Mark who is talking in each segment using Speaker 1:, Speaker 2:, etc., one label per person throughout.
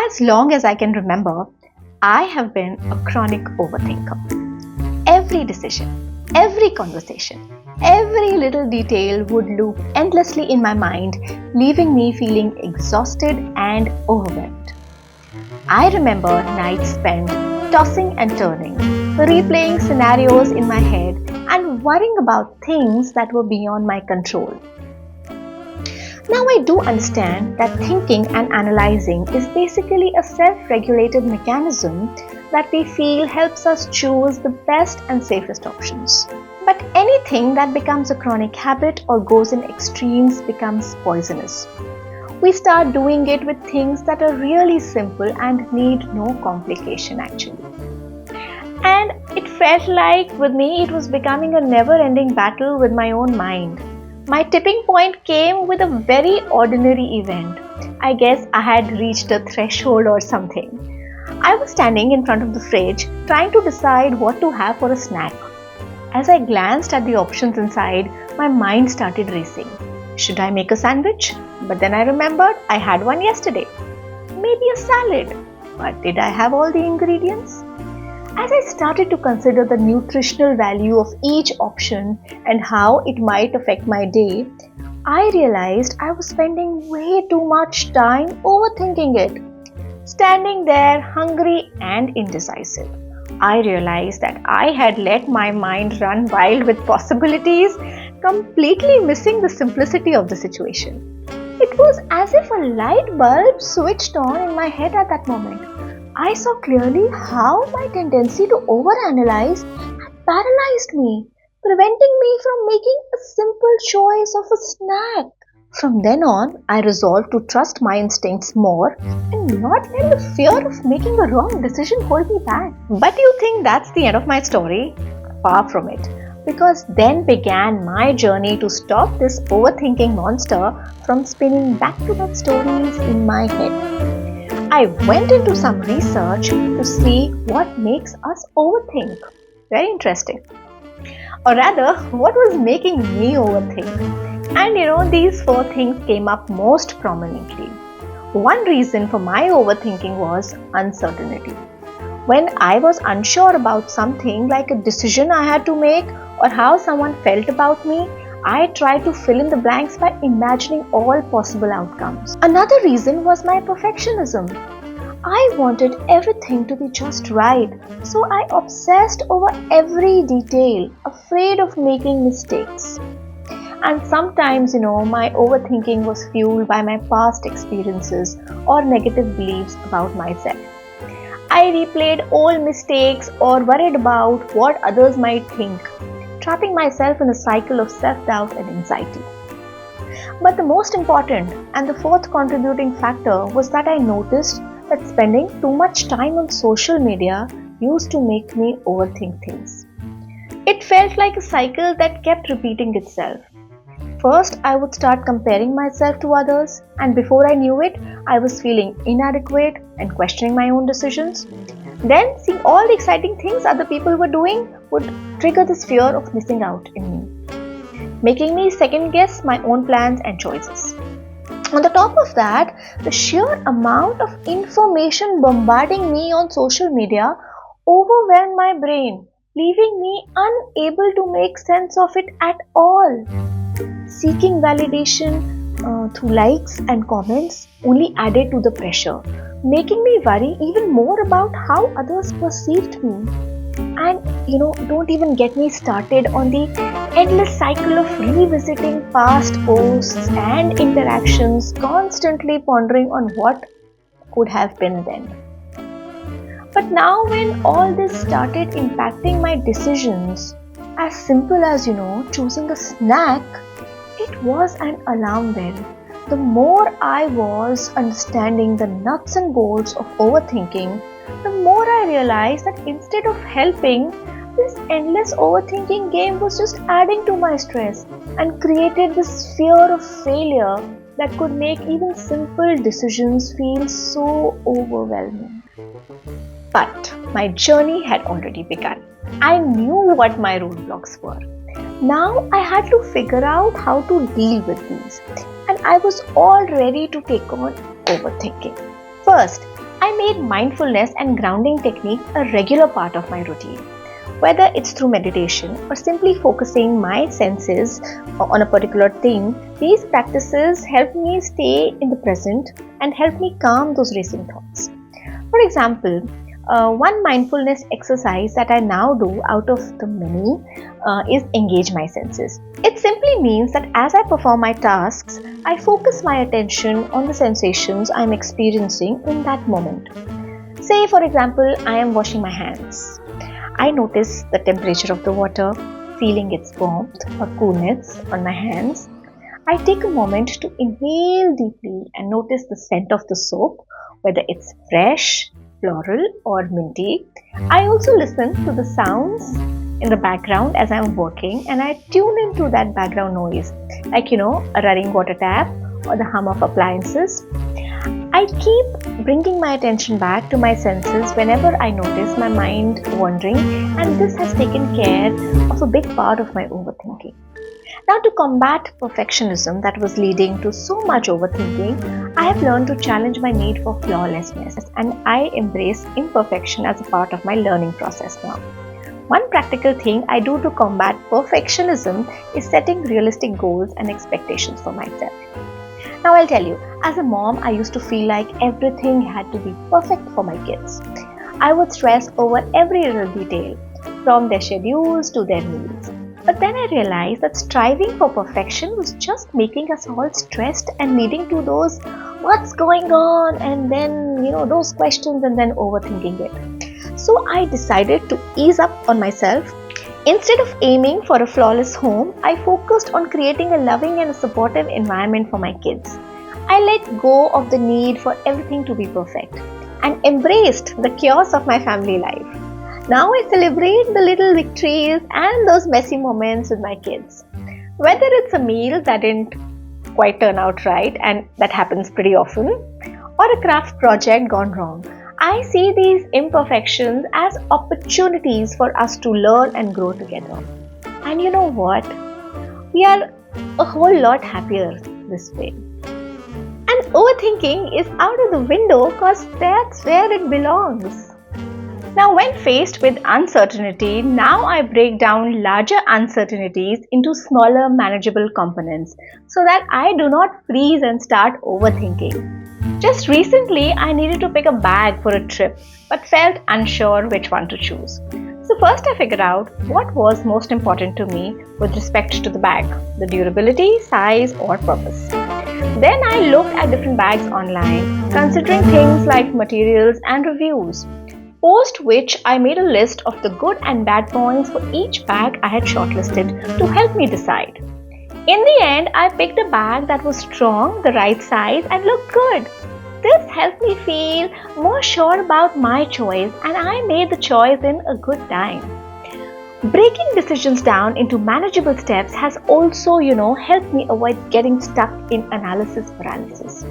Speaker 1: As long as I can remember, I have been a chronic overthinker. Every decision, every conversation, every little detail would loop endlessly in my mind, leaving me feeling exhausted and overwhelmed. I remember nights spent tossing and turning, replaying scenarios in my head and worrying about things that were beyond my control. Now I do understand that thinking and analyzing is basically a self-regulated mechanism that we feel helps us choose the best and safest options. But anything that becomes a chronic habit or goes in extremes becomes poisonous. We start doing it with things that are really simple and need no complication actually. And it felt like with me it was becoming a never-ending battle with my own mind. My tipping point came with a very ordinary event. I guess I had reached a threshold or something. I was standing in front of the fridge trying to decide what to have for a snack. As I glanced at the options inside, my mind started racing. Should I make a sandwich? But then I remembered I had one yesterday. Maybe a salad. But did I have all the ingredients? As I started to consider the nutritional value of each option and how it might affect my day, I realized I was spending way too much time overthinking it. Standing there hungry and indecisive, I realized that I had let my mind run wild with possibilities, completely missing the simplicity of the situation. It was as if a light bulb switched on in my head at that moment. I saw clearly how my tendency to overanalyze had paralyzed me, preventing me from making a simple choice of a snack. From then on, I resolved to trust my instincts more and not let the fear of making a wrong decision hold me back. But you think that's the end of my story? Far from it. Because then began my journey to stop this overthinking monster from spinning back-to-back stories in my head. I went into some research to see what makes us overthink. Very interesting. Or rather, what was making me overthink? And these four things came up most prominently. One reason for my overthinking was uncertainty. When I was unsure about something like a decision I had to make or how someone felt about me, I tried to fill in the blanks by imagining all possible outcomes. Another reason was my perfectionism. I wanted everything to be just right, so I obsessed over every detail, afraid of making mistakes. And sometimes, my overthinking was fueled by my past experiences or negative beliefs about myself. I replayed old mistakes or worried about what others might think, trapping myself in a cycle of self-doubt and anxiety. But the most important and the fourth contributing factor was that I noticed that spending too much time on social media used to make me overthink things. It felt like a cycle that kept repeating itself. First, I would start comparing myself to others, and before I knew it, I was feeling inadequate and questioning my own decisions. Then, seeing all the exciting things other people were doing would trigger this fear of missing out in me, making me second guess my own plans and choices. On the top of that, the sheer amount of information bombarding me on social media overwhelmed my brain, leaving me unable to make sense of it at all. Seeking validation through likes and comments only added to the pressure, making me worry even more about how others perceived me. And don't even get me started on the endless cycle of revisiting past posts and interactions, constantly pondering on what could have been then. But now when all this started impacting my decisions, as simple as choosing a snack, it was an alarm bell. The more I was understanding the nuts and bolts of overthinking, the more I realized that instead of helping, this endless overthinking game was just adding to my stress and created this fear of failure that could make even simple decisions feel so overwhelming. But my journey had already begun. I knew what my roadblocks were. Now I had to figure out how to deal with these, and I was all ready to take on overthinking. First, I made mindfulness and grounding techniques a regular part of my routine. Whether it's through meditation or simply focusing my senses on a particular thing, these practices help me stay in the present and help me calm those racing thoughts. For example, one mindfulness exercise that I now do out of the many is engage my senses. It simply means that as I perform my tasks, I focus my attention on the sensations I'm experiencing in that moment. Say, for example, I am washing my hands. I notice the temperature of the water, feeling its warmth or coolness on my hands. I take a moment to inhale deeply and notice the scent of the soap, whether it's fresh, floral, or minty. I also listen to the sounds in the background as I'm working, and I tune into that background noise, like a running water tap or the hum of appliances. I keep bringing my attention back to my senses whenever I notice my mind wandering, and this has taken care of a big part of my overthinking. Now, to combat perfectionism that was leading to so much overthinking, I have learned to challenge my need for flawlessness, and I embrace imperfection as a part of my learning process now. One practical thing I do to combat perfectionism is setting realistic goals and expectations for myself. Now I'll tell you, as a mom, I used to feel like everything had to be perfect for my kids. I would stress over every little detail, from their schedules to their meals. But then I realized that striving for perfection was just making us all stressed and leading to those what's going on and then, those questions and then overthinking it. So I decided to ease up on myself. Instead of aiming for a flawless home, I focused on creating a loving and a supportive environment for my kids. I let go of the need for everything to be perfect and embraced the chaos of my family life. Now I celebrate the little victories and those messy moments with my kids. Whether it's a meal that didn't quite turn out right, and that happens pretty often, or a craft project gone wrong, I see these imperfections as opportunities for us to learn and grow together. And you know what? We are a whole lot happier this way. And overthinking is out of the window because that's where it belongs. Now, when faced with uncertainty, now I break down larger uncertainties into smaller manageable components so that I do not freeze and start overthinking. Just recently, I needed to pick a bag for a trip but felt unsure which one to choose. So first I figured out what was most important to me with respect to the bag, the durability, size or purpose. Then I looked at different bags online, considering things like materials and reviews. Post which I made a list of the good and bad points for each bag I had shortlisted to help me decide. In the end, I picked a bag that was strong, the right size and looked good. This helped me feel more sure about my choice, and I made the choice in a good time. Breaking decisions down into manageable steps has also, helped me avoid getting stuck in analysis paralysis.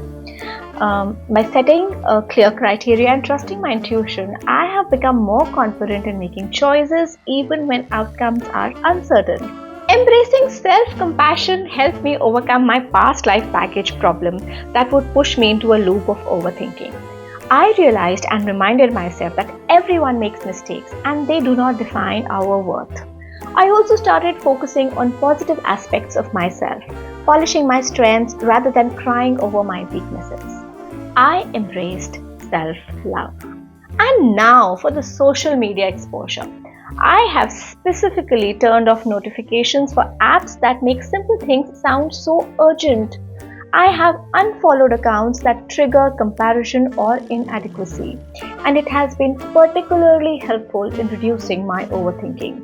Speaker 1: By setting a clear criteria and trusting my intuition, I have become more confident in making choices even when outcomes are uncertain. Embracing self-compassion helped me overcome my past life baggage problem that would push me into a loop of overthinking. I realized and reminded myself that everyone makes mistakes and they do not define our worth. I also started focusing on positive aspects of myself, polishing my strengths rather than crying over my weaknesses. I embraced self-love. And now for the social media exposure. I have specifically turned off notifications for apps that make simple things sound so urgent. I have unfollowed accounts that trigger comparison or inadequacy, and it has been particularly helpful in reducing my overthinking.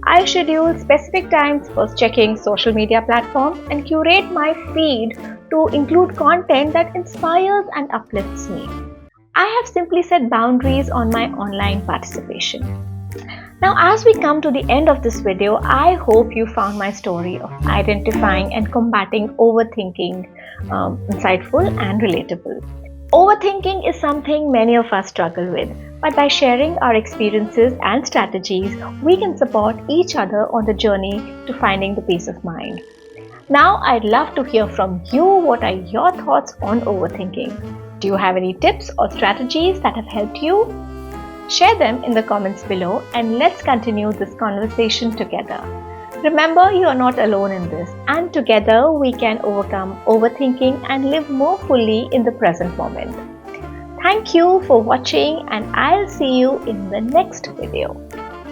Speaker 1: I schedule specific times for checking social media platforms and curate my feed to include content that inspires and uplifts me. I have simply set boundaries on my online participation. Now, as we come to the end of this video, I hope you found my story of identifying and combating overthinking insightful and relatable. Overthinking is something many of us struggle with, but by sharing our experiences and strategies, we can support each other on the journey to finding the peace of mind. Now, I'd love to hear from you. What are your thoughts on overthinking? Do you have any tips or strategies that have helped you? Share them in the comments below and let's continue this conversation together. Remember, you are not alone in this, and together we can overcome overthinking and live more fully in the present moment. Thank you for watching, and I'll see you in the next video.